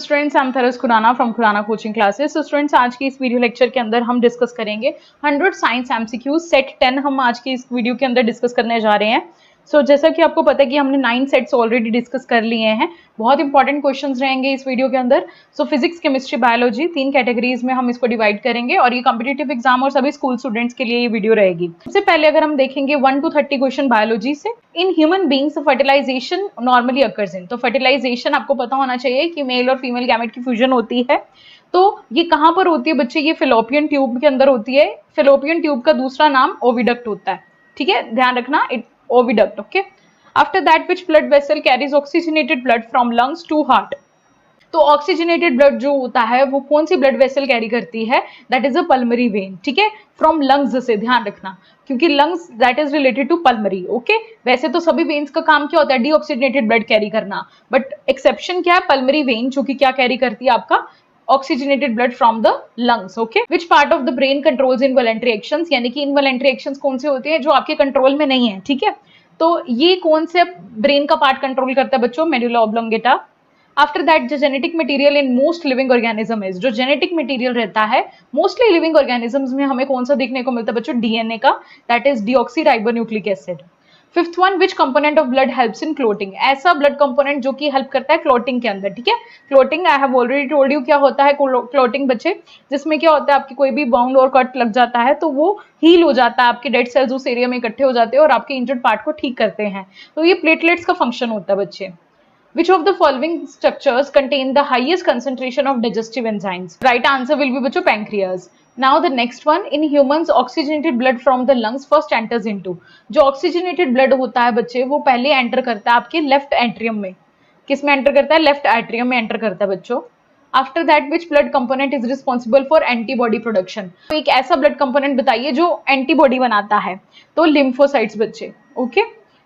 Students, I am थरस Khurana from Khurana coaching classes. So students, आज की इस वीडियो लेक्चर के अंदर हम डिस्कस करेंगे 100 साइंस एमसीक्यूज सेट 10 हम आज की इस वीडियो के अंदर डिस्कस करने जा रहे हैं। सो जैसा कि आपको पता है कि हमने 9 सेट्स ऑलरेडी डिस्कस कर लिए हैं। बहुत इंपॉर्टेंट क्वेश्चंस रहेंगे इस वीडियो के अंदर। सो फिजिक्स, केमिस्ट्री, बायोलॉजी 3 कैटेगरीज में हम इसको डिवाइड करेंगे और ये कॉम्पिटिटिव एग्जाम और सभी स्कूल स्टूडेंट्स के लिए ये वीडियो रहेगी। सबसे पहले अगर हम देखेंगे 1 to 30 क्वेश्चन बायोलॉजी से। In human beings fertilization normally occurs in. तो फर्टिलाइजेशन आपको पता होना चाहिए कि मेल और फीमेल गैमेट की फ्यूजन होती है। तो ये कहाँ पर होती है बच्चे? ये फेलोपियन ट्यूब के अंदर होती है। फेलोपियन ट्यूब का दूसरा नाम ओविडक्ट होता है। ठीक है, ध्यान रखना, it oviduct. Okay, after that which blood vessel carries oxygenated blood from lungs to heart. तो ऑक्सीजनेटेड ब्लड जो होता है वो कौन सी ब्लड वेसल कैरी करती है? That is a pulmonary vein. ठीक है, फ्रॉम लंग्स से, ध्यान रखना, क्योंकि lungs that is related to pulmonary. Okay, वैसे तो सभी वेन्स का काम क्या होता है? डीऑक्सीजनेटेड ब्लड कैरी करना, बट एक्सेप्शन क्या है? पल्मरी वेन, जो कि क्या कैरी करती है? आपका oxygenated blood from the lungs. Okay, which part of the brain controls involuntary actions, यानी कि इनवॉलंटरी एक्शंस कौन से होते हैं जो आपके कंट्रोल में नहीं है। ठीक है, तो ये कौन से ब्रेन का पार्ट कंट्रोल करता है बच्चों? Medulla oblongata. After that the genetic material in most living organism is. जो जेनेटिक मटेरियल रहता है मोस्टली लिविंग ऑर्गेनिजम्स में हमें कौन सा देखने को मिलता है बच्चों? डीएनए का, that is deoxyribonucleic acid. Fifth one, which component of blood helps in clotting. ऐसा ब्लड कंपोनेंट जो कि हेल्प करता है क्लोटिंग के अंदर। ठीक है, clotting I have already told you क्या होता है क्लोटिंग बच्चे, जिसमें क्या होता है आपकी कोई भी बाउंड और कट लग जाता है तो वो हील हो जाता है, आपके डेड सेल्स उस एरिया में इकट्ठे हो जाते हैं और आपके इंजर्ड पार्ट को ठीक करते हैं। तो ये प्लेटलेट्स का फंक्शन होता है बच्चे। Which of the following structures contain the highest concentration of digestive enzymes? Right answer will be बच्चों pancreas. Now the next one, in humans oxygenated blood from the lungs first enters into. जो oxygenated blood होता है बच्चे वो पहले enter करता है आपके लेफ्ट एट्रियम में। किस में एंटर करता है? लेफ्ट एट्रियम में एंटर करता है बच्चों। After that which blood component is responsible for antibody production. तो एक ऐसा ब्लड कंपोनेंट बताइए जो एंटीबॉडी बनाता है। तो लिम्फोसाइट्स बच्चे। Okay,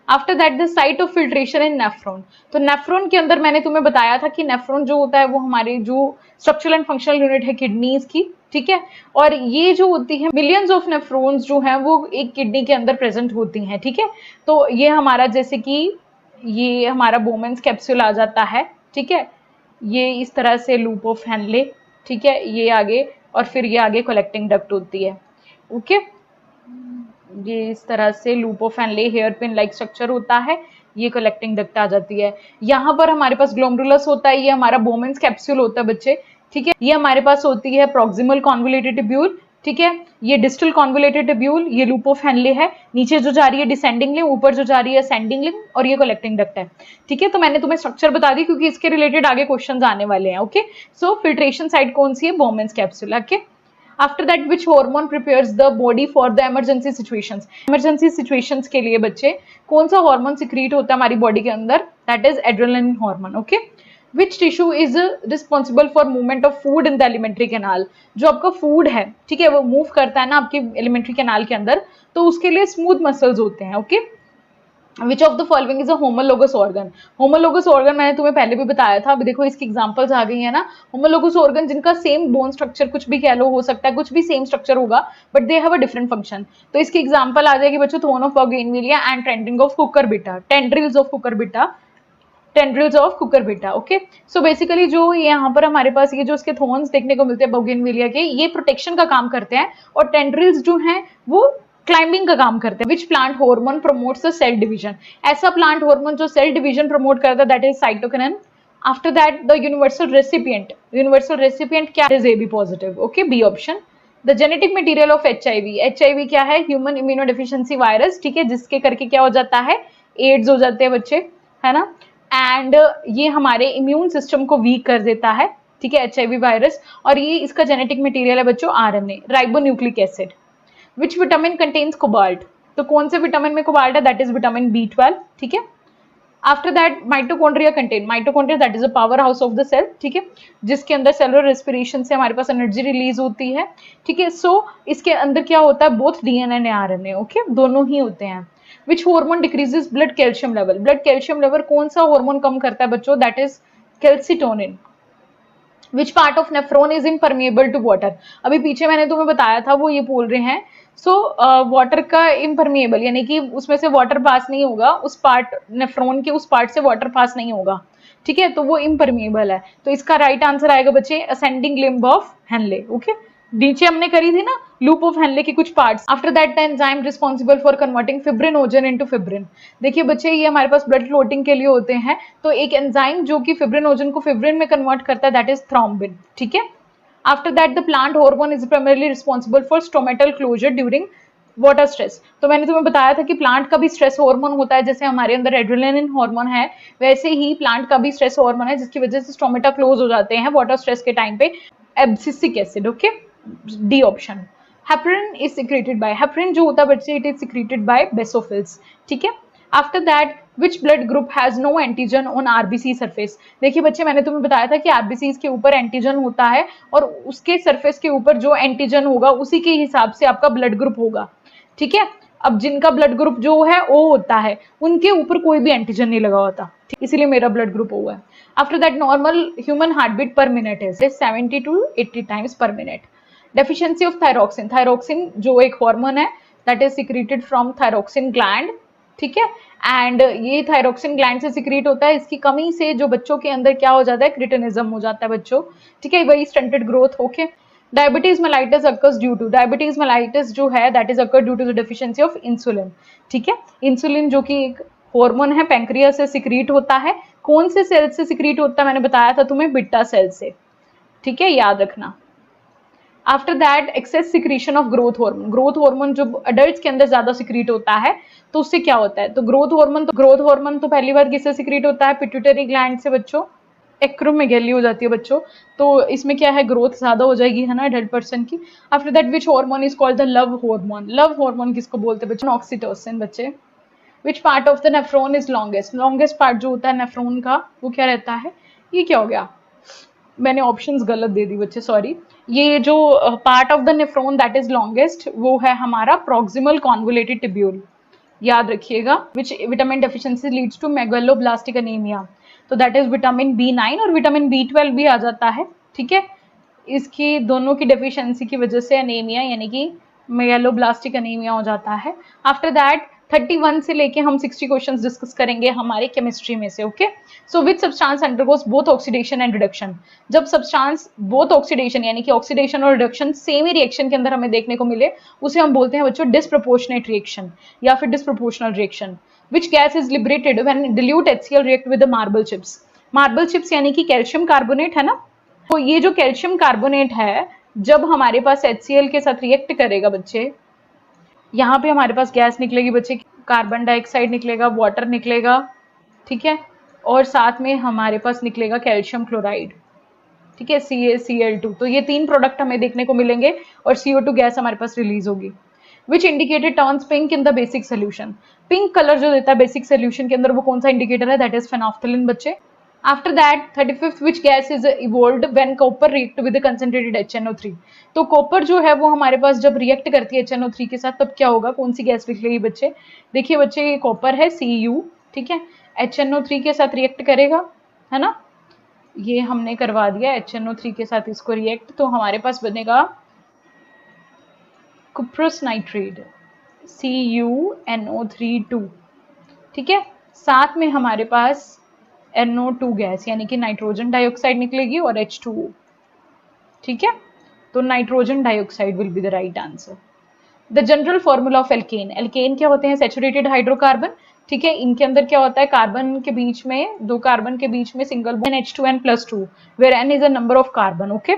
after that the site of filtration in nephron. तो नेफ्रॉन के अंदर मैंने तुम्हें बताया था कि नेफ्रॉन जो होता है वो हमारे जो स्ट्रक्चरल एंड फंक्शनल यूनिट है किडनीज की। ठीक है, और ये जो होती है मिलियंस ऑफ नेफ्रॉन्स जो हैं वो एक किडनी के अंदर प्रेजेंट होती हैं। ठीक है, तो ये हमारा जैसे कि ये हमारा बोमेंस कैप्सूल आ जाता है। ठीक है, ये इस तरह से लूप ऑफ हेनले। ठीक है, ये आगे और फिर ये आगे कलेक्टिंग डक्ट होती है। ओके, ये इस तरह से loop of Henle hair pin like structure होता है, ये कलेक्टिंग डक्ट आ जाती है। यहाँ पर हमारे पास ग्लोमेरुलस होता है, ये हमारा बोमेंस कैप्सूल होता है बच्चे। ठीक है, ये हमारे पास होती है प्रॉक्सिमल कॉन्वोल्यूटेड ट्यूब्यूल। ठीक है, ये डिस्टल कॉन्वोल्यूटेड ट्यूब्यूल, ये लूप ऑफ हेनले है, नीचे जो जा रही है डिसेंडिंग लिंब, ऊपर जो जा रही है असेंडिंग लिंब, और ये कलेक्टिंग डक्ट है। ठीक है, तो मैंने तुम्हें स्ट्रक्चर बता दी क्योंकि इसके रिलेटेड आगे क्वेश्चन आने वाले हैं। ओके, सो फिल्ट्रेशन साइट कौन सी है? बोमेंस capsule. Okay, after that which hormone prepares the body for the emergency situations. Emergency situations के लिए बच्चे कौन सा हार्मोन सिक्रीट होता है हमारी बॉडी के अंदर? That is adrenaline hormone. Okay, which tissue is responsible for movement of food in the alimentary canal. जो आपका फूड है, ठीक है, वो मूव करता है ना आपके एलिमेंट्री कैनाल के अंदर, तो उसके लिए स्मूथ मसल्स होते हैं। Okay, which of the following is a homologous organ. Homologous organ मैंने तुम्हें पहले भी बताया था, अभी देखो इसकी एग्जांपल्स आ गई है ना। होमोलोगस ऑर्गन जिनका सेम बोन स्ट्रक्चर कुछ भी कह लो, हो सकता है कुछ भी सेम स्ट्रक्चर होगा but they have a different function. तो इसकी एग्जांपल आ जाएगी बच्चों थोन of bougainvillea and tendril of Cucurbita. Tendrils of Cucurbita, tendrils of Cucurbita. Okay, so basically जो यहाँ पर हमारे पास ये जो इसके थोन्स देखने को मिलते हैं बोगेनविलिया के, ये प्रोटेक्शन का काम करते हैं, और टेंड्रिल्स जो हैं वो क्लाइंबिंग का काम करते हैं। Which plant hormone promotes the cell division. ऐसा प्लांट हार्मोन जो सेल डिवीजन प्रमोट करता है that is cytokinin. After that the universal recipient. Universal recipient क्या is? AB positive. Okay, B option. The genetic material of HIV। HIV क्या है? Human immunodeficiency virus. ठीक है, जिसके करके क्या हो जाता है? एड्स हो जाते हैं बच्चे, है ना, एंड ये हमारे इम्यून सिस्टम को वीक कर देता है। ठीक है, HIV वायरस, और ये इसका जेनेटिक मटेरियल है बच्चों RNA, ribonucleic acid. Which vitamin contains cobalt. तो कौन से विटामिन में कोबाल्ट है? That is vitamin B12। ठीक है, after that mitochondria contain. Mitochondria that is a power house of the cell. ठीक है, जिसके अंदर सेलुलर रेस्पिरेशन से हमारे पास एनर्जी रिलीज होती है। ठीक है, सो इसके अंदर क्या होता है? Both DNA and RNA। Okay, दोनों ही होते हैं। Which hormone decreases blood calcium level. Blood calcium level कौन सा हार्मोन कम करता है बच्चों? That is calcitonin. Which part of nephron is impermeable to water. अभी पीछे मैंने तुम्हें बताया था, वो ये बोल रहे हैं सो वाटर का इम्परमिएबल, यानी कि उसमें से वाटर पास नहीं होगा, उस पार्ट नेफ्रॉन के उस पार्ट से वाटर पास नहीं होगा। ठीक है, तो वो इम्परमिएबल है। तो इसका राइट आंसर आएगा बच्चे ascending limb of Henle. Okay, नीचे हमने करी थी ना लूप ऑफ हेनले के कुछ parts. After that the enzyme responsible for converting fibrinogen into fibrin. देखिए बच्चे ये हमारे पास ब्लड क्लोटिंग के लिए होते हैं, तो एक एंजाइम जो कि फिब्रिनोजन को फिब्रिन में कन्वर्ट करता है दैट इज थ्रोम्बिन। ठीक है, after that the plant hormone is primarily responsible for stomatal closure during water stress. तो मैंने तुम्हें बताया था कि प्लांट का भी स्ट्रेस हार्मोन होता है, जैसे हमारे अंदर एड्रेनालिन हार्मोन है वैसे ही प्लांट का भी स्ट्रेस हार्मोन है, जिसकी वजह से स्टोमेटा क्लोज हो जाते हैं वाटर स्ट्रेस के टाइम पे। Abscisic acid. Okay, D option. Heparin is secreted by, heparin जो होता है बच्चे it is secreted by basophils. ठीक है, after that which blood group has no antigen on RBC surface. देखिए बच्चे मैंने तुम्हें बताया था कि आरबीसी के ऊपर एंटीजन होता है और उसके सरफेस के ऊपर जो एंटीजन होगा उसी के हिसाब से आपका ब्लड ग्रुप होगा। ठीक है, अब जिनका ब्लड ग्रुप जो है ओ होता है उनके ऊपर कोई भी एंटीजन नहीं लगा होता, इसीलिए मेरा ब्लड ग्रुप ओ है। After that normal human heart beat per minute है 70 to 80 times per minute. Deficiency of thyroxine, thyroxine जो एक हार्मोन है that is secreted from thyroxine gland. ठीक है, एंड ये थायरोक्सिन ग्लैंड से सिक्रेट होता है, इसकी कमी से जो बच्चों के अंदर क्या हो जाता है क्रिटिनिज्म हो जाता है बच्चों। ठीक है, वही stunted growth. Okay, diabetes mellitus occurs due to, diabetes mellitus जो है that is occur due to the deficiency of insulin. ठीक है, इंसुलिन जो कि एक हार्मोन है पैंक्रियास से सिक्रीट होता है। कौन से सेल से सिक्रीट होता है मैंने बताया था तुम्हें, बिट्टा सेल से। ठीक है, याद रखना। After that excess secretion of growth hormone, growth hormone जो अडल्ट्स के अंदर ज्यादा सिक्रीट होता है तो उससे क्या होता है, तो ग्रोथ हार्मोन तो पहली बार किससे सिक्रीट होता है, पिट्यूटरी ग्लैंड से बच्चों, एक्रोमेगैली हो जाती है बच्चों, तो इसमें क्या है ग्रोथ ज्यादा हो जाएगी है ना एडल्ट पर्सन की। After that which hormone is called the love hormone, love hormone किसको बोलते हैं बच्चों, ऑक्सीटोसिन बच्चे। विच part of the nephron is longest, longest part जो होता है नेफ्रॉन का वो क्या रहता है, ये क्या हो गया, मैंने ऑप्शंस गलत दे दी बच्चे सॉरी। ये जो part of the nephron that is longest वो है हमारा प्रॉक्सिमल कॉन्वोलेटेड टिब्यूल, याद रखिएगा। Which vitamin deficiency leads to megaloblastic anaemia, तो दैट इज विटामिन B9 और विटामिन B12 भी आ जाता है। ठीक है, इसकी दोनों की डेफिशिएंसी की वजह से एनीमिया यानी कि मेगालोब्लास्टिक एनीमिया हो जाता है। आफ्टर दैट 31 से लेके हम 60 क्वेश्चंस डिस्कस करेंगे हमारे केमिस्ट्री में से। Okay, so which substance undergoes both oxidation and reduction, जब सब्सटेंस बोथ ऑक्सीडेशन यानी कि ऑक्सीडेशन और रिडक्शन सेम ही रिएक्शन के अंदर हमें देखने को मिले उसे हम बोलते हैं बच्चों डिस्प्रोपोर्शनेट रिएक्शन या फिर disproportional reaction. Which gas is liberated when dilute HCl react with the marble chips, marble chips यानी कि कैल्शियम कार्बोनेट है ना, तो ये जो कैल्शियम कार्बोनेट है जब हमारे पास HCl के साथ रिएक्ट करेगा बच्चे, यहाँ पे हमारे पास गैस निकलेगी बच्चे, कार्बन डाइऑक्साइड निकलेगा, वाटर निकलेगा। ठीक है, और साथ में हमारे पास निकलेगा कैल्शियम क्लोराइड। ठीक है, CaCl2, तो ये तीन प्रोडक्ट हमें देखने को मिलेंगे और CO2 गैस हमारे पास रिलीज होगी। Which indicator turns pink in the basic solution, pink colour जो देता है बेसिक सोल्यूशन के अंदर वो कौन सा इंडिकेटर है, दैट इज फेनोफ्थलीन बच्चे। After that 35th which gas is evolved when copper react with concentrated HNO3, तो कॉपर जो है वो हमारे पास जब रिएक्ट करती है HNO3 के साथ तब क्या होगा, कौन सी गैस निकलेगी बच्चे, देखिए बच्चे ये कॉपर है Cu। ठीक है, HNO3 के साथ रिएक्ट करेगा है ना, ये हमने करवा दिया HNO3 के साथ इसको रिएक्ट, तो हमारे पास बनेगा कुप्रस नाइट्रेट CuNO3 2। ठीक है, साथ में हमारे पास NO2 गैस यानी कि नाइट्रोजन डाइऑक्साइड निकलेगी और H2O। ठीक है, तो nitrogen dioxide will be the right answer. The general formula of alkane, alkane क्या होते हैं, सैचुरेटेड हाइड्रोकार्बन। ठीक है, इनके अंदर क्या होता है, कार्बन के बीच में, दो कार्बन के बीच में single bond H2N+2 where N is a number of carbon. Okay,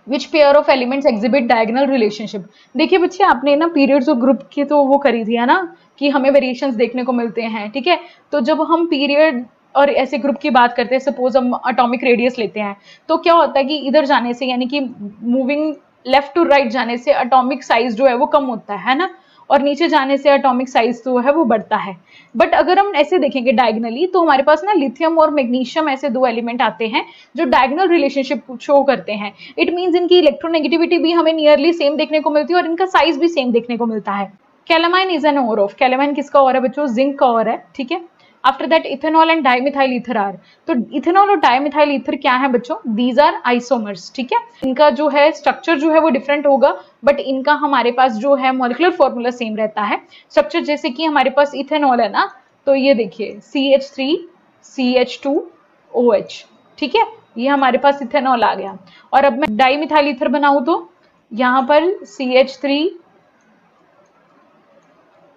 which pair of elements exhibit diagonal relationship, देखिए बच्चे आपने ना पीरियड्स और ग्रुप की तो वो करी थी है ना कि हमें वेरिएशंस देखने को मिलते हैं। ठीक है, तो जब हम पीरियड और ऐसे ग्रुप की बात करते हैं, सपोज हम एटॉमिक रेडियस लेते हैं, तो क्या होता है कि इधर जाने से यानी कि मूविंग लेफ्ट टू राइट जाने से एटॉमिक साइज जो है वो कम होता है ना, और नीचे जाने से एटॉमिक साइज जो है वो बढ़ता है। बट अगर हम ऐसे देखेंगे डायगनली तो हमारे पास ना लिथियम और मैग्नीशियम ऐसे दो एलिमेंट आते हैं जो डायगनल रिलेशनशिप शो करते हैं। इट मींस इनकी इलेक्ट्रोनेगेटिविटी भी हमें नियरली सेम देखने को मिलती है और इनका साइज भी सेम देखने को मिलता है। Calamine is an ore of, calamine किसका और है बच्चों, जिंक का और है। ठीक है, after that ethanol and dimethyl ether are, तो इथेनॉल और डाइमिथाइल ईथर क्या है बच्चों, दीज आर आइसोमर्स। ठीक है, इनका जो है स्ट्रक्चर जो है वो डिफरेंट होगा बट इनका हमारे पास जो है मॉलिक्यूलर फॉर्मूला सेम रहता है। स्ट्रक्चर जैसे कि हमारे पास इथेनॉल है ना, तो ये देखिए CH3 CH2OH, ठीक है, ये हमारे पास इथेनॉल आ गया। और अब मैं डाई मिथाइल ईथर बनाऊं तो यहाँ पर CH3,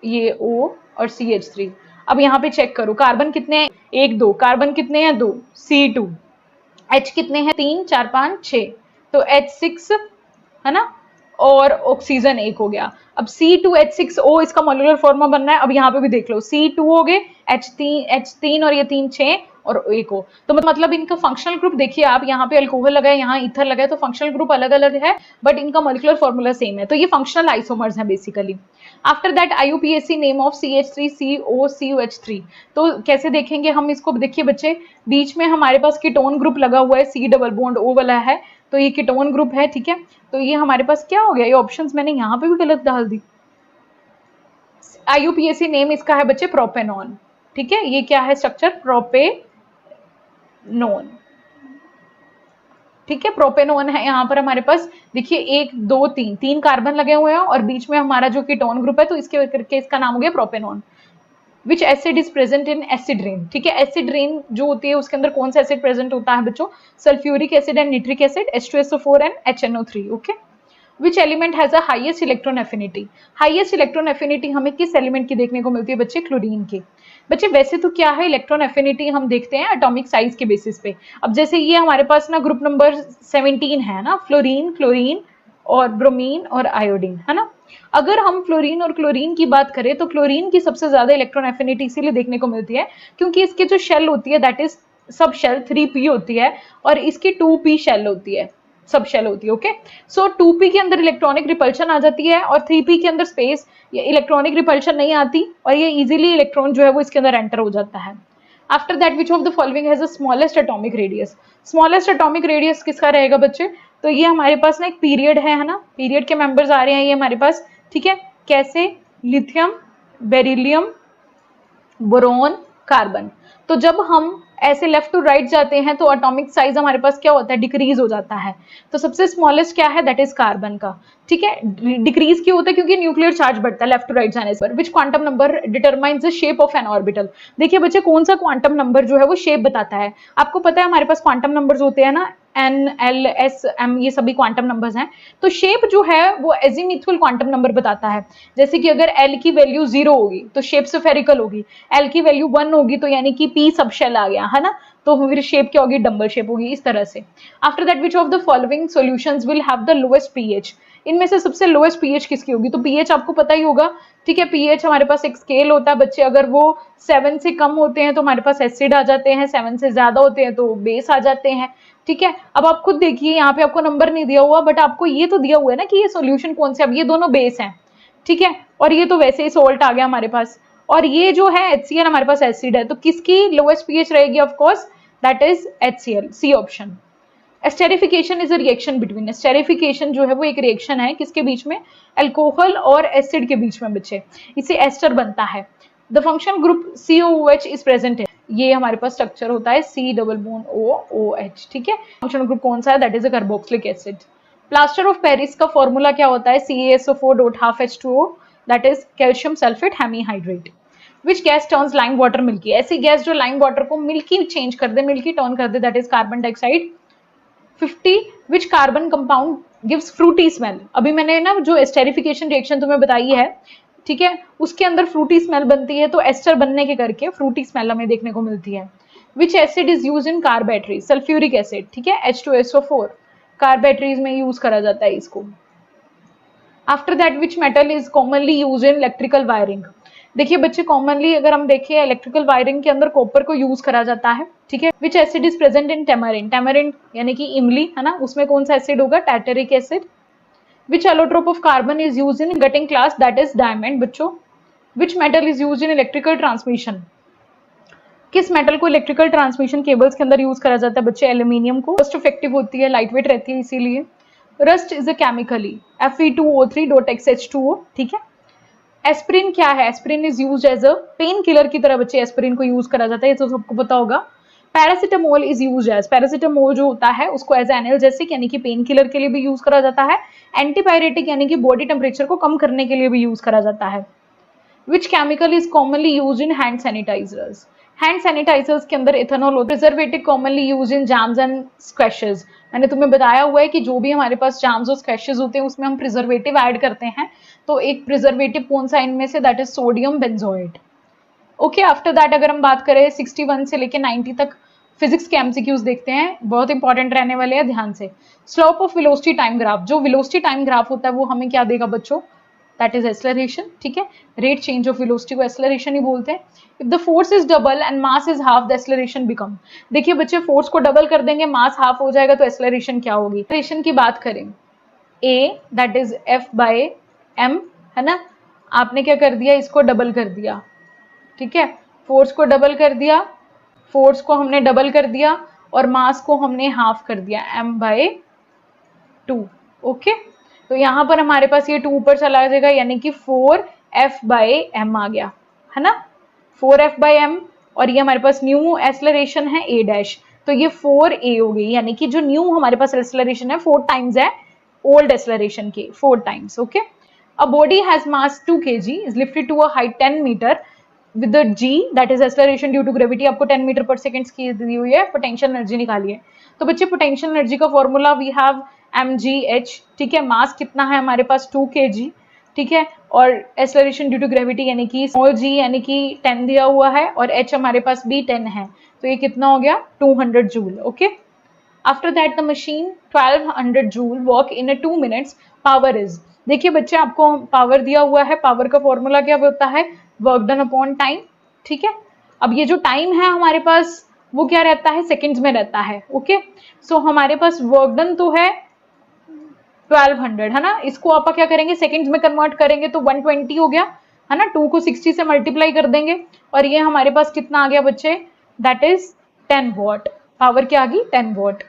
ये O और CH3। अब यहाँ पे चेक करो कार्बन कितने हैं, 1 2, कार्बन कितने हैं 2, C2, H कितने हैं 3 4 5 6, तो H6 है ना, और ऑक्सीजन 1 हो गया। अब C2H6O इसका मॉलिक्यूलर फॉर्मूला बनना है। अब यहाँ पे भी देख लो C2 हो गए, H3 और ये 3 6 और 1 हो, तो मतलब इनका फंक्शनल ग्रुप देखिए आप, यहाँ पे अल्कोहल लगा है, यहाँ ईथर लगा है, तो फंक्शनल ग्रुप अलग अलग है बट इनका मॉलिक्यूलर फॉर्मूला सेम है, तो ये फंक्शनल आइसोमर्स है basically. After that IUPAC name of CH3COCOH3, तो कैसे देखेंगे हम इसको, देखिए बच्चे बीच में हमारे पास कीटोन ग्रुप लगा हुआ है, C डबल बॉन्ड O वाला है, तो ये कीटोन ग्रुप है, ठीक है। तो ये हमारे पास क्या हो गया, ये ऑप्शंस मैंने यहाँ पे भी गलत डाल दी। IUPAC नेम इसका है बच्चे प्रोपेनॉन, ठीक है, ये क्या है स्ट्रक्चर, प्रोपेनॉन, ठीक है, प्रोपेनॉन है। यहाँ पर हमारे पास देखिए 1 2 3 3 कार्बन लगे हुए हैं और बीच में हमारा जो कीटोन ग्रुप है, तो इसके करके इसका नाम हो गया propanone. Which acid is present in acid rain, ठीक है, एसिड रेन जो होती है उसके अंदर कौन सा एसिड प्रेजेंट होता है बच्चों, sulphuric acid and nitric acid, H2SO4 and HNO3, okay. Which element has a highest electron affinity, highest electron affinity हमें किस एलिमेंट की देखने को मिलती है बच्चे, क्लोरीन की। बच्चे वैसे तो क्या है, इलेक्ट्रॉन एफिनिटी हम देखते हैं एटॉमिक साइज के बेसिस पे। अब जैसे ये हमारे पास ना ग्रुप नंबर 17 है ना, फ्लोरीन, क्लोरीन और ब्रोमीन और आयोडीन, है ना। अगर हम फ्लोरीन और क्लोरीन की बात करें तो क्लोरीन की सबसे ज्यादा इलेक्ट्रॉन एफिनिटी इसीलिए देखने को मिलती है क्योंकि इसकी जो शेल होती है दैट इज सब शेल 3p होती है और इसकी 2p शेल होती है, सब शेल होती है, ओके। सो 2p के अंदर इलेक्ट्रॉनिक रिपल्शन आ जाती है और 3p के अंदर स्पेस या इलेक्ट्रॉनिक रिपल्शन नहीं आती और ये इजीली इलेक्ट्रॉन जो है वो इसके अंदर एंटर हो जाता है। After that which of the following has the smallest atomic radius, smallest atomic radius किसका रहेगा बच्चे, तो ये हमारे पास ना एक पीरियड है ना, पीरियड के मेंबर्स आ रहे हैं ये हमारे पास, ठीक है, कैसे, लिथियम, बेरिलियम, बोरोन, कार्बन। तो जब हम ऐसे लेफ्ट टू राइट जाते हैं तो एटॉमिक साइज हमारे पास क्या होता है, डिक्रीज हो जाता है। तो सबसे स्मॉलेस्ट क्या है, दैट इज कार्बन का, ठीक है। डिक्रीज क्यों होता है, क्योंकि न्यूक्लियर चार्ज बढ़ता है लेफ्ट टू राइट जाने पर। Which quantum number determines the shape of an orbital, देखिए बच्चे कौन सा क्वांटम नंबर जो है वो शेप बताता है। आपको पता है हमारे पास क्वांटम नंबर्स होते हैं ना, N, L, S, M, ये सभी क्वांटम नंबर्स हैं। तो शेप जो है वो एजीमुथल क्वांटम नंबर बताता है। जैसे कि अगर L की वैल्यू 0 होगी तो शेप स्फेरिकल होगी, L की वैल्यू 1 होगी तो यानी कि P सब शेल आ गया, है ना, तो फिर शेप क्या होगी, डबल शेप होगी, इस तरह से। After that which of the following solutions will have the lowest pH, इनमें से सबसे लोएस्ट pH किसकी होगी, तो pH आपको पता ही होगा, ठीक है। pH हमारे पास एक स्केल होता है बच्चे, अगर वो 7 से कम होते हैं तो हमारे पास एसिड आ जाते हैं, 7 से ज्यादा होते हैं तो बेस आ जाते हैं, ठीक है। अब आप खुद देखिए यहाँ पे आपको नंबर नहीं दिया हुआ बट आपको ये तो दिया हुआ है ना कि ये सॉल्यूशन कौन से, अब ये दोनों बेस हैं, ठीक है, और ये तो वैसे ही सोल्ट आ गया हमारे पास, और ये जो है HCl हमारे पास एसिड है, तो किसकी लोएस्ट pH रहेगी, of course that is HCl, C option. Esterification is a reaction between, esterification जो है वो एक रिएक्शन है किसके बीच में, अल्कोहल और एसिड के बीच में बच्चे, इसे एस्टर बनता है। The function group COOH is present है, ये हमारे पास स्ट्रक्चर होता है C डबल बॉन्ड OOH, ठीक है। फंक्शनल ग्रुप कौन सा है, that is a carboxylic acid. Plaster of Paris का फॉर्मूला क्या होता है, CaSO4.12H2O, that is calcium sulphate hemihydrate. Which gas turns lime water milky, ऐसी गैस जो लाइम वाटर को मिल्की चेंज कर दे, मिल्की टर्न कर दे, that is carbon dioxide. 50 which carbon compound gives fruity smell, अभी मैंने ना जो एस्टेरिफिकेशन रिएक्शन तुम्हें बताई है, ठीक है, उसके अंदर फ्रूटी स्मेल बनती है, तो एस्टर बनने के करके फ्रूटी स्मेल हमें देखने को मिलती है। विच acid is use in car battery, sulphuric acid, ठीक है, H2SO4, कार बैटरीज में यूज करा जाता है इसको। After that which metal is commonly use in electrical wiring, देखिए बच्चे कॉमनली अगर हम देखें इलेक्ट्रिकल वायरिंग के अंदर कॉपर को यूज करा जाता है, ठीक है। विच acid is present in tamarind, tamarind यानी कि इमली, है ना, उसमें कौन सा एसिड होगा, tartaric acid. Which allotrope of carbon is use in cutting glass, that is diamond बच्चों। Which metal is use in electrical transmission, किस मेटल को इलेक्ट्रिकल ट्रांसमिशन केबल्स के अंदर यूज करा जाता है बच्चे, एल्यूमिनियम को, कॉस्ट इफेक्टिव होती है, लाइट वेट रहती है इसीलिए। Rust is a chemically Fe2O3.H2O, ठीक है। एस्पिरिन क्या है, aspirin is used as a pain killer की तरह बच्चे एस्पिरिन को यूज करा जाता है, ये तो सबको पता होगा। Paracetamol is used as, paracetamol जो होता है उसको एज एनाल्जेसिक यानी कि पेन किलर के लिए भी यूज करा जाता है, एंटीपायरेटिक यानी कि बॉडी टेम्परेचर को कम करने के लिए भी यूज करा जाता है। Which chemical is commonly used in hand sanitizers, hand sanitizers के अंदर इथेनॉल होता है। Preservative commonly use in jams and squashes. मैंने तुम्हें बताया हुआ है कि जो भी हमारे पास जैम्स और स्क्वैशेस होते हैं उसमें हम प्रिजर्वेटिव ऐड करते हैं। तो एक प्रिजर्वेटिव कौन सा इनमें से, that is sodium benzoate. Okay, after that अगर हम बात करें 61 से लेके 90 तक फिजिक्स के एमसीक्यूज देखते हैं, बहुत इंपॉर्टेंट रहने वाले हैं, ध्यान से। Slope of velocity time graph, जो वेलोसिटी टाइम ग्राफ होता है वो हमें क्या देगा बच्चों, दैट इज एक्सेलरेशन। ठीक है, रेट चेंज ऑफ वेलोसिटी को एक्सेलरेशन ही बोलते हैं। If the force is double and mass is half, the acceleration become. देखिए बच्चे, फोर्स को डबल कर देंगे, मास हाफ हो जाएगा, तो एक्सेलरेशन क्या होगी। एक्सेलरेशन की बात करें, a that is F by m, है ना। आपने क्या कर दिया, इसको डबल कर दिया। ठीक है, फोर्स को डबल कर दिया, फोर्स को हमने डबल कर दिया और मास को हमने हाफ कर दिया, m/2। ओके, तो यहां पर हमारे पास ये 2 ऊपर चला जाएगा, यानी कि 4f/m आ गया, है ना। 4f/m, और ये हमारे पास न्यू एक्सेलरेशन है a डैश, तो ये 4a हो गई, यानी कि जो न्यू हमारे पास एक्सेलरेशन है 4 टाइम्स है ओल्ड एक्सेलरेशन के, 4 times. Okay, a body has mass 2 kg is lifted to a height 10 metre with the g that is acceleration due to gravity। आपको 10 मीटर पर सेकेंड की दी हुई है, पोटेंशियल एनर्जी निकालिए। तो बच्चे पोटेंशियल एनर्जी का फॉर्मूला वी हैव mgh। ठीक है, मास कितना है हमारे पास 2 kg। ठीक है, और एक्सेलरेशन ड्यू टू ग्रेविटी यानी कि स्मॉल g यानी कि 10 दिया हुआ है, और h हमारे पास भी 10 है, तो ये कितना हो गया 200 joule. Okay, after that the machine 1200 joule walk in 2 minutes, power is. देखिए बच्चे, आपको पावर दिया हुआ है, पावर का फॉर्मूला क्या होता है, वर्क डन अपॉन टाइम। ठीक है, अब ये जो टाइम है हमारे पास वो क्या रहता है, सेकंड्स में रहता है। ओके, सो हमारे पास वर्क डन तो है 1200, है ना। इसको आप क्या करेंगे, सेकंड्स में कन्वर्ट करेंगे तो 120 हो गया, है ना। 2 को 60 से मल्टीप्लाई कर देंगे, और ये हमारे पास कितना आ गया बच्चे, दैट इज 10 वॉट। पावर क्या आ गई, 10 what.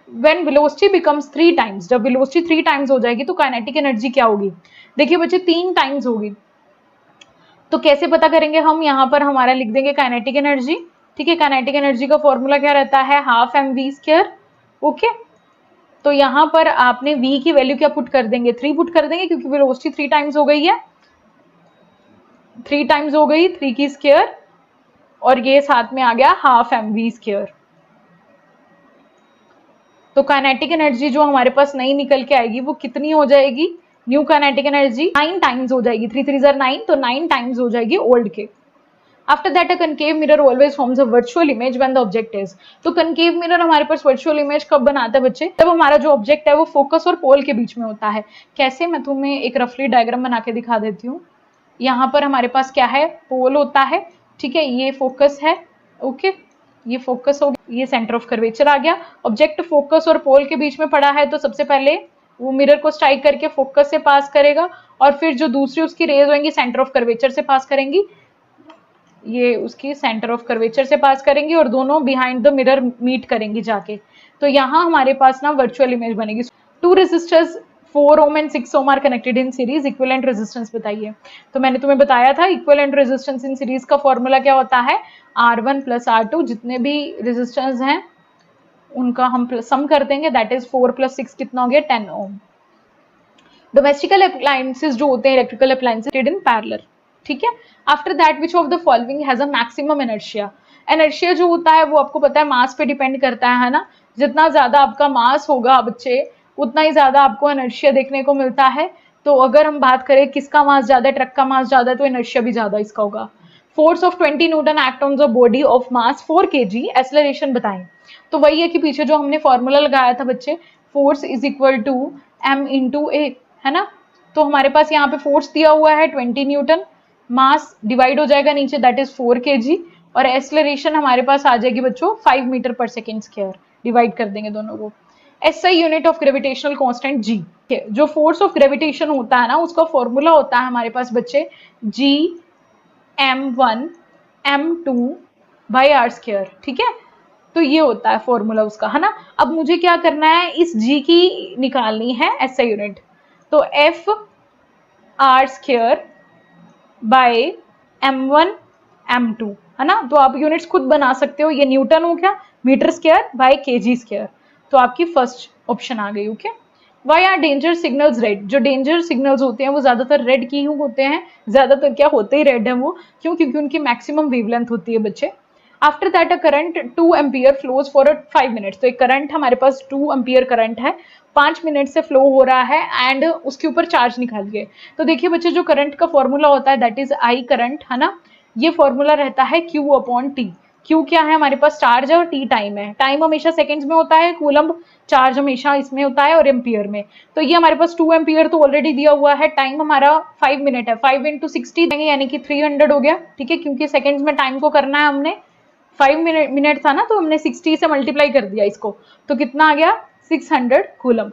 When velocity becomes 3 times, जब वेलोसिटी 3 टाइम्स हो जाएगी तो काइनेटिक एनर्जी क्या होगी। देखिए बच्चे, 3 टाइम्स होगी, तो कैसे पता करेंगे हम, यहाँ पर हमारा लिख देंगे काइनेटिक एनर्जी। ठीक है, काइनेटिक एनर्जी का फॉर्मूला क्या रहता है, हाफ mv²। ओके, तो यहाँ पर आपने v की वैल्यू क्या पुट कर देंगे, 3 पुट कर देंगे, क्योंकि वेलोसिटी 3 टाइम्स हो गई है, 3 टाइम्स हो गई, 3 की स्क्वायर, और ये साथ में आ गया हाफ mv²। तो काइनेटिक एनर्जी जो हमारे पास नई निकल के आएगी वो कितनी हो जाएगी, न्यू काइनेटिक एनर्जी 9 टाइम्स हो जाएगी, 3 3 ज़ा 9, तो 9 टाइम्स हो जाएगी ओल्ड के। After that a concave mirror always forms a virtual image when the object is. तो कनकेव मिरर हमारे पास वर्चुअल इमेज कब बनाता है बच्चे, जब हमारा जो ऑब्जेक्ट है वो फोकस और पोल के बीच में होता है। कैसे, मैं तुम्हें एक रफली डायग्राम बना के दिखा देती हूँ। यहाँ पर हमारे पास क्या है, पोल होता है। ठीक है, ये फोकस है। ओके, ये फोकस हो गया, ये सेंटर ऑफ कर्वेचर आ गया। ऑब्जेक्ट फोकस और पोल के बीच में पड़ा है, तो सबसे पहले वो मिरर को स्ट्राइक करके फोकस से पास करेगा, और फिर जो दूसरी उसकी रेज होंगी सेंटर ऑफ कर्वेचर से पास करेंगी, ये उसकी सेंटर ऑफ कर्वेचर से पास करेंगी, और दोनों बिहाइंड द मिरर मीट करेंगी जाके। तो यहाँ हमारे पास ना वर्चुअल इमेज बनेगी। 2 resistors 4 ohm and 6 ohm are connected in series, equivalent resistance बताइए। तो मैंने तुम्हें बताया था इक्विवेलेंट रेजिस्टेंस इन सीरीज का फॉर्मूला क्या होता है, R1 + R2। जितने भी रेजिस्टेंस हैं उनका हम सम कर देंगे, दैट इज 4 + 6 कितना हो गया, 10 ओम। डोमेस्टिकल अप्लायंसेस जो होते हैं, इलेक्ट्रिकल अप्लायंसेस इन पैरेलल। ठीक है, after that which of the following has a maximum inertia. Inertia जो होता है वो आपको पता है मास पे डिपेंड करता है ना। जितना ज्यादा आपका मास होगा बच्चे, उतना ही ज्यादा आपको इनर्शिया देखने को मिलता है। तो अगर हम बात करें किसका मास ज्यादा है, ट्रक का मास ज्यादा है, तो इनर्शिया भी ज्यादा इसका होगा। Force of 20 Newton act on the body of mass 4 kg, acceleration बताएं। तो वही है कि पीछे जो हमने फॉर्मूला लगाया था बच्चे, force is equal to m × a, है ना। तो हमारे पास यहाँ पे फोर्स दिया हुआ है 20 न्यूटन, मास डिवाइड हो जाएगा नीचे, दैट इज 4 kg, और एक्सेलरेशन हमारे पास आ जाएगी बच्चों 5 मीटर पर सेकेंड स्क्वायर, डिवाइड कर देंगे दोनों को। SI unit of gravitational constant g। जो फोर्स ऑफ ग्रेविटेशन होता है ना, उसका फॉर्मूला होता है हमारे पास बच्चे g m1 m2/r²। ठीक है, तो ये होता है फॉर्मूला उसका, है ना। अब मुझे क्या करना है, इस g की निकालनी है SI यूनिट, तो f/r² बाय m1 m2, है ना। तो आप यूनिट्स खुद बना सकते हो, ये न्यूटन हो गया, metre square by kg square. तो आपकी फर्स्ट ऑप्शन आ गई। Okay, why are danger signals red, जो डेंजर सिग्नल्स होते हैं वो ज्यादातर रेड क्यों होते हैं, ज्यादातर क्या होते ही रेड है वो, क्यों, क्योंकि उनकी मैक्सिमम वेवलेंथ होती है बच्चे। After that a current 2 ampere flows for 5 minutes, तो एक करंट हमारे पास 2 एम्पियर करंट है, 5 मिनट से फ्लो हो रहा है एंड उसके ऊपर चार्ज निकालिए। तो देखिए बच्चे जो करंट का फॉर्मूला होता है दैट इज आई करंट, है ना, ये फॉर्मूला रहता है Q अपॉन टी। Q क्या है हमारे पास, चार्ज है, और T टाइम है। टाइम हमेशा सेकंड्स में होता है, कूलम्ब चार्ज हमेशा इसमें होता है और एम्पियर में। तो ये हमारे पास 2 एम्पियर तो ऑलरेडी दिया हुआ है, टाइम हमारा 5 मिनट है, 5 इंटू 60 देंगे यानी कि 300 हो गया, ठीक है, क्योंकि सेकंड्स में टाइम को करना है हमने, 5 मिनट था ना तो हमने 60 से मल्टीप्लाई कर दिया इसको, तो कितना आ गया 600 कूलम्ब।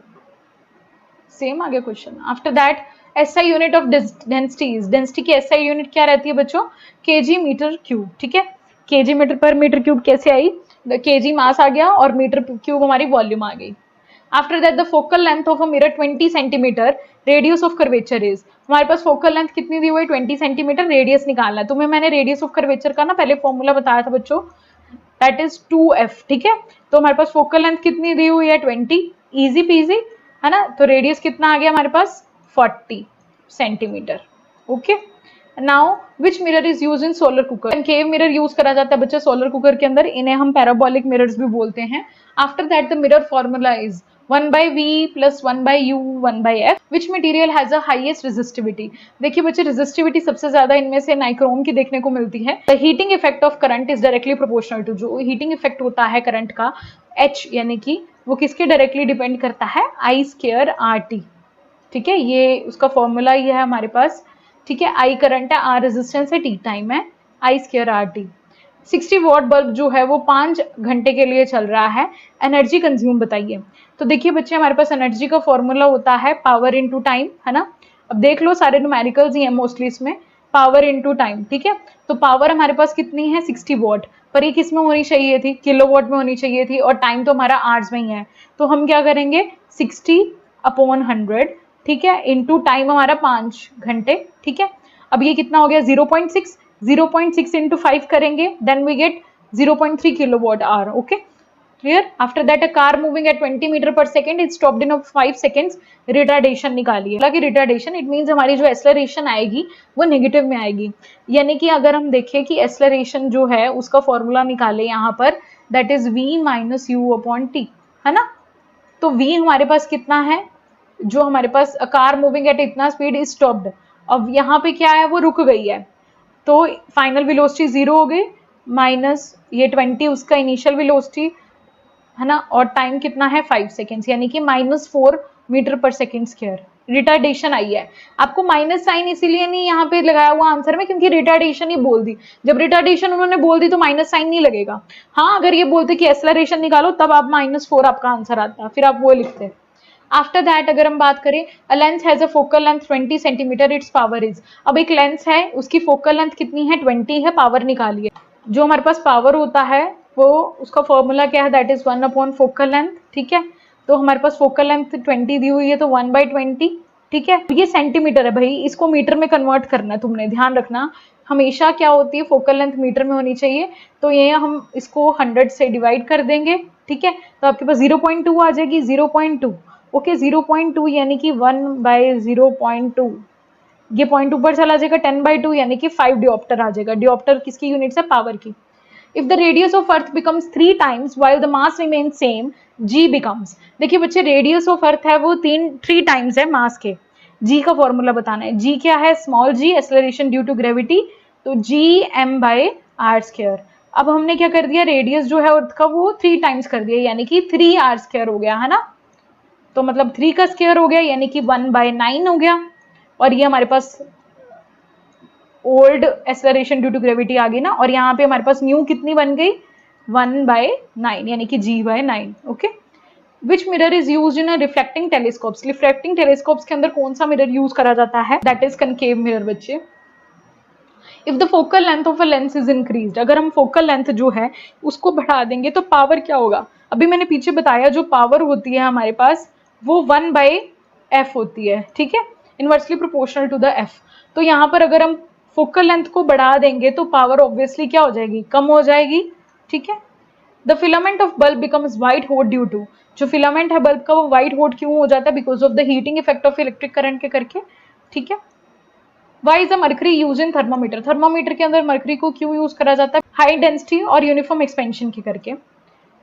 सेम आ गया question. After that SI unit of densities, density की एसआई यूनिट क्या रहती है बच्चों, केजी मीटर क्यूब, ठीक है, केजी मीटर पर मीटर क्यूब कैसे आई, केजी मास आ गया और मीटर क्यूब हमारी वॉल्यूम आ गई। After that the focal length of a mirror 20 centimetre, radius of curvature is, हमारे पास फोकल लेंथ कितनी दी हुई है 20 सेंटीमीटर, रेडियस निकालना है। तुम्हें मैंने रेडियस ऑफ कर्वेचर का ना पहले फॉर्मूला बताया था बच्चों, दैट इज 2f, ठीक है। तो हमारे पास फोकल लेंथ कितनी दी हुई है 20, इजी पीजी, है ना, तो रेडियस कितना आ गया हमारे पास 40 centimetre, okay. Now which mirror is use in solar cooker, concave mirror use करा जाता है बच्चे सोलर कुकर के अंदर, इन्हें हम पैराबोलिक मिरर्स भी बोलते हैं। After that the mirror formula is 1/v plus 1/u 1/f, which material has the highest resistivity। देखिए बच्चे रेजिस्टिविटी सबसे ज्यादा इनमें से नाइक्रोम की देखने को मिलती है। The heating effect of current is directly proportional to, जो हीटिंग इफेक्ट होता है करंट का H यानी कि वो किसके डायरेक्टली डिपेंड करता है, I स्क्वायर RT, ठीक है, ये उसका फॉर्मूला ये है हमारे पास, ठीक है। I करंट है, R रेजिस्टेंस है, T टाइम है, I square RT। 60 what bulb जो है वो 5 घंटे के लिए चल रहा है, एनर्जी कंज्यूम बताइए। तो देखिए बच्चे हमारे पास एनर्जी का फॉर्मूला होता है पावर इनटू टाइम, है ना, अब देख लो सारे न्यूमेरिकल्स ही हैं मोस्टली इसमें, पावर इनटू टाइम, ठीक है। तो पावर हमारे पास कितनी है 60 वॉट, पर ये किस में होनी चाहिए थी, किलोवाट में होनी चाहिए थी, और टाइम तो हमारा आवर्स में ही है, तो हम क्या करेंगे 60 अपॉन 100, ठीक है, इनटू टाइम हमारा 5 घंटे, ठीक है। अब ये कितना हो गया 0.6, 0.6 इंटू 5 करेंगे then we get 0.3 kilowatt hour, okay clear. After that a car moving at 20 metre per second is stopped in 5 seconds, retardation निकालिए। हालांकि रिटार्डेशन इट मींस हमारी जो एक्सेलरेशन आएगी वो नेगेटिव में आएगी, यानी कि अगर हम देखें कि एक्सेलरेशन जो है उसका फॉर्मूला निकाले यहाँ पर, that is v minus you upon T, है ना। तो v हमारे पास कितना है, जो हमारे पास कार मूविंग एट इतना स्पीड इज स्टॉप्ड, अब यहाँ पे क्या है वो रुक गई है, तो फाइनल वेलोसिटी 0 हो गई, माइनस ये 20 उसका इनिशियल वेलोसिटी, है ना, और टाइम कितना है 5 सेकेंड्स, यानी कि -4 मीटर पर सेकेंड स्क्वायर। रिटार्डेशन आई है, आपको माइनस साइन इसीलिए नहीं यहाँ पे लगाया हुआ आंसर में क्योंकि रिटार्डेशन ही बोल दी, जब रिटार्डेशन उन्होंने बोल दी तो माइनस साइन नहीं लगेगा। हाँ अगर ये बोलते कि एक्सेलरेशन निकालो तब आप -4 आपका आंसर आता, फिर आप वो लिखते। आफ्टर दैट अगर हम बात करें, a lens has a focal length 20 centimetre, it's power is, अब एक लेंस है उसकी फोकल लेंथ कितनी है 20 है, पावर निकालिए। जो हमारे पास पावर होता है वो उसका फॉर्मूला क्या है, that is 1 upon focal length, ठीक है। तो हमारे पास फोकल लेंथ 20 दी हुई है तो 1/20, ठीक है। ये सेंटीमीटर है भाई, इसको मीटर में कन्वर्ट करना है, तुमने ध्यान रखना हमेशा क्या होती है फोकल लेंथ मीटर में होनी चाहिए, तो ये हम इसको 100 से डिवाइड कर देंगे, ठीक है, तो आपके पास 0.2 आ जाएगी, 0.2, ओके 0.2 यानी कि 1/0.2, ये 0.2 ऊपर चला जाएगा, 10/2 यानी कि 5 डियोप्टर आ जाएगा। डियोप्टर किसकी यूनिट है, पावर की। If the radius of earth becomes 3 times while the mass remains same, g becomes, देखिए बच्चे रेडियस ऑफ अर्थ है वो 3 टाइम्स है मास के, जी का फॉर्मूला बताना है। जी क्या है, small G acceleration due to gravity, तो G M by R square. अब हमने क्या कर दिया, रेडियस जो है अर्थ का वो 3 टाइम्स कर दिया, यानी कि 3 आर स्क्वायर हो गया, है ना, तो मतलब 3 का स्क्वायर हो गया यानी कि 1/9 हो गया, और ये हमारे पास old acceleration due to gravity आ गई ना, और यहाँ पे हमारे पास न्यू कितनी बन गई 1/9 यानी कि g/9, okay. Which mirror is use in reflecting telescopes, reflecting telescopes के अंदर कौन सा मिरर यूज करा जाता है, दैट इज कनकेव मिरर बच्चे। If the focal length of a lens is increased, अगर हम फोकल लेंथ जो है उसको बढ़ा देंगे तो पावर क्या होगा, अभी मैंने पीछे बताया जो पावर होती है हमारे पास वो 1/f होती है, ठीक है, inversely proportional to the f। तो यहाँ पर अगर हम फोकल लेंथ को बढ़ा देंगे तो पावर ऑब्वियसली क्या हो जाएगी, कम हो जाएगी, ठीक है। The filament of bulb becomes white hot due to, जो फिलामेंट है बल्ब का वो व्हाइट हॉट क्यों हो जाता है? Because of the heating effect of electric current के करके, ठीक है। Why is the mercury use in thermometer, thermometer के अंदर मर्करी को क्यों यूज करा जाता है? हाई डेंसिटी और यूनिफॉर्म एक्सपेंशन के करके।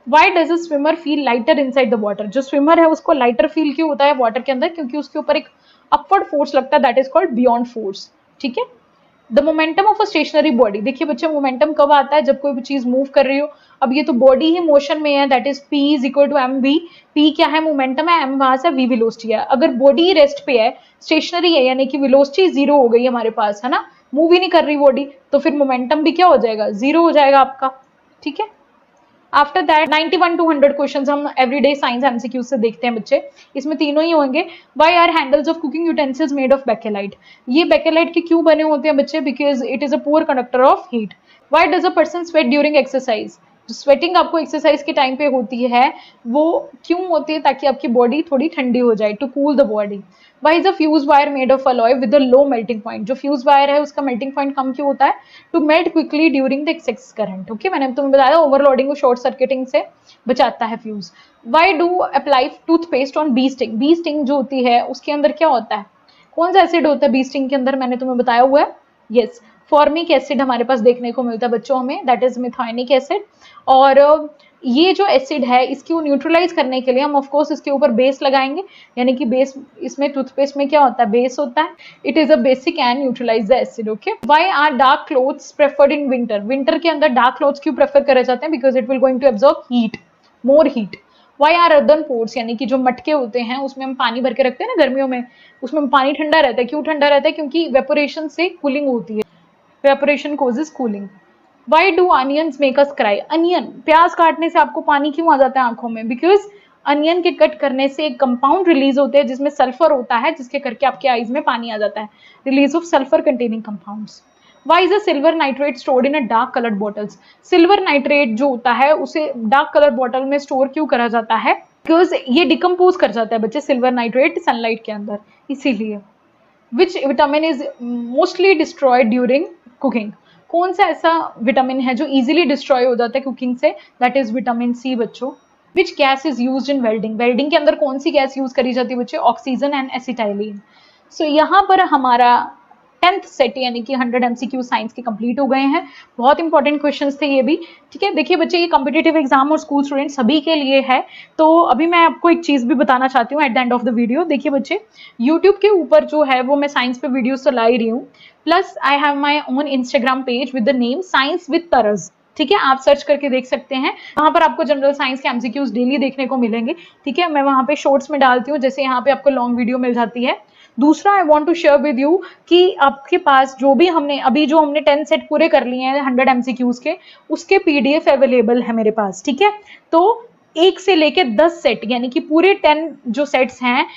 Why does a swimmer feel lighter inside the water, जो स्विमर है उसको लाइटर फील क्यों होता है वाटर के अंदर? क्योंकि उसके ऊपर एक अपवर्ड फोर्स लगता है, that is called buoyant force, ठीक है। The momentum of a stationary body, देखिए बच्चे मोमेंटम कब आता है? जब कोई भी चीज मूव कर रही हो। अब ये तो बॉडी ही मोशन में है, that is P is equal to mv। P क्या है? मोमेंटम है, m वहां से v वेलोसिटी है। अगर बॉडी रेस्ट पे है, स्टेशनरी है, यानी कि वेलोसिटी जीरो हो गई हमारे पास, है ना, मूव ही नहीं कर रही बॉडी, तो फिर मोमेंटम भी क्या हो जाएगा? जीरो हो जाएगा आपका, ठीक है। आफ्टर दैट 91 to 100 क्वेश्चंस हम एवरीडे साइंस एमसीक्यू से देखते हैं बच्चे, इसमें तीनों ही होंगे। Why are handles of cooking utensils made of bakelite, ये बेकेलाइट के क्यों बने होते हैं बच्चे? Because it is a poor conductor of heat. Why does a person sweat during exercise, जो स्वेटिंग आपको एक्सरसाइज के टाइम पे होती है वो क्यों होती है? ताकि आपकी बॉडी थोड़ी ठंडी हो जाए, to cool the body. Why is a fuse wire made of alloy with a low melting point, जो फ्यूज वायर है उसका मेल्टिंग पॉइंट कम क्यों होता है? To melt quickly during the excess current, okay. मैंने तुम्हें बताया ओवरलोडिंग और शॉर्ट सर्किटिंग से बचाता है fuse. Why do apply toothpaste on bee sting, bee sting जो होती है उसके अंदर क्या होता है? कौन सा एसिड होता है बी स्टिंग के अंदर? मैंने तुम्हें बताया हुआ है, यस, फॉर्मिक एसिड हमारे पास देखने को मिलता है बच्चों हमें, दैट इज मिथाइनिक एसिड। और ये जो एसिड है इसको न्यूट्रलाइज करने के लिए हम ऑफ कोर्स इसके ऊपर बेस लगाएंगे, यानी कि बेस, इसमें टूथपेस्ट में क्या होता है? बेस होता है। It is a basic and neutralise the acid, okay. Why are dark clothes preferred in winter, winter के अंदर डार्क क्लोथ्स क्यों प्रेफर करे जाते हैं? Because it will going to absorb heat, more heat. Why are earthen pores, यानी कि जो मटके होते हैं उसमें हम पानी भर के रखते हैं ना गर्मियों में, उसमें पानी ठंडा रहता है, क्यों ठंडा रहता है? क्योंकि इवेपोरेशन से कूलिंग होती है, evaporation causes cooling. Why do onions make us cry, onion, प्याज काटने से आपको पानी क्यों आ जाता है आंखों में? बिकॉज अनियन के कट करने से एक कंपाउंड रिलीज होते हैं जिसमें सल्फर होता है, जिसके करके आपके आईज में पानी आ जाता है, release of sulphur containing compounds. Why is a silver nitrate stored in a dark coloured bottles, silver nitrate जो होता है उसे डार्क कलर बॉटल में स्टोर क्यों करा जाता है? बिकॉज ये डिकम्पोज कर जाता है बच्चे सिल्वर नाइट्रेट सनलाइट के अंदर, इसीलिए। Which vitamin is mostly destroyed during cooking, कौन सा ऐसा विटामिन है जो इजीली डिस्ट्रॉय हो जाता है कुकिंग से? दैट इज विटामिन सी बच्चों। विच gas is used in welding, welding के अंदर कौन सी गैस यूज करी जाती है बच्चे? Oxygen and acetylene. सो यहाँ पर हमारा 10th सेट यानी कि 100 MCQ साइंस के कंप्लीट हो गए हैं। बहुत इंपॉर्टेंट क्वेश्चंस थे ये भी, ठीक है। देखिए बच्चे, ये कॉम्पिटेटिव एग्जाम और स्कूल स्टूडेंट सभी के लिए है। तो अभी मैं आपको एक चीज भी बताना चाहती हूँ at the end of the video. देखिए बच्चे, यूट्यूब के ऊपर जो है वो मैं साइंस पे वीडियोस तो ला ही रही हूँ, plus I have my own Instagram page with the name science with Taraj, ठीक है। आप सर्च करके देख सकते हैं, वहां पर आपको जनरल साइंस के एमसीक्यूज डेली देखने को मिलेंगे, ठीक है। मैं वहां पे शॉर्ट्स में डालती हूँ, जैसे यहाँ पे आपको लॉन्ग वीडियो मिल जाती है। दूसरा I want to share with you कि आपके पास जो भी हमने 10 सेट पूरे कर लिए हैं 100 MCQs के, उसके PDF अवेलेबल है मेरे पास, ठीक है। तो 1 से लेके 10 सेट यानी कि पूरे 10 जो सेट्स हैं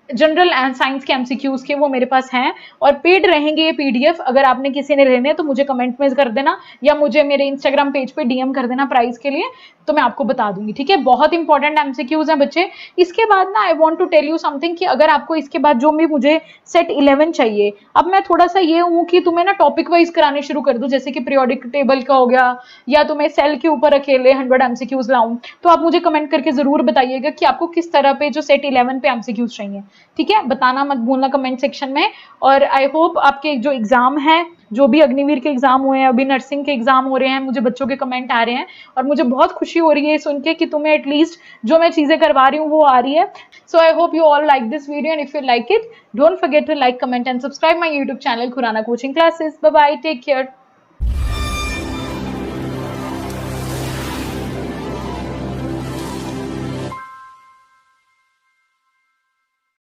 जनरल एंड साइंस के एमसीक्यूज के, वो मेरे पास हैं और पेड रहेंगे ये PDF। अगर आपने किसी ने लेने तो मुझे कमेंट में कर देना या मुझे मेरे इंस्टाग्राम पेज पे DM कर देना प्राइस के लिए, तो मैं आपको बता दूंगी, ठीक है। बहुत इंपॉर्टेंट एमसीक्यूज हैं बच्चे। इसके बाद ना I want to tell you something कि अगर आपको इसके बाद जो भी मुझे सेट 11 चाहिए, अब मैं थोड़ा सा ये हूँ कि तुम्हें ना टॉपिक वाइज कराने शुरू कर दूं, जैसे कि पीरियोडिक टेबल का हो गया या तुम्हें सेल के ऊपर अकेले 100 MCQs लाऊं, तो आप मुझे कमेंट करके जरूर बताइएगा कि आपको किस तरह पे जो सेट 11 पे MCQs चाहिए, ठीक है। बताना मत भूलना कमेंट सेक्शन में। और आई होप आपके जो एग्जाम है, जो भी अग्निवीर के एग्जाम हुए हैं, अभी नर्सिंग के एग्जाम हो रहे हैं, मुझे बच्चों के कमेंट आ रहे हैं और मुझे बहुत खुशी हो रही है सुन के कि तुम्हें एटलीस्ट जो मैं चीजें करवा रही हूँ वो आ रही है। So I hope you all like this video and if you like it, don't forget to like, comment and subscribe my YouTube channel Khurana coaching classes. Bye bye, take care.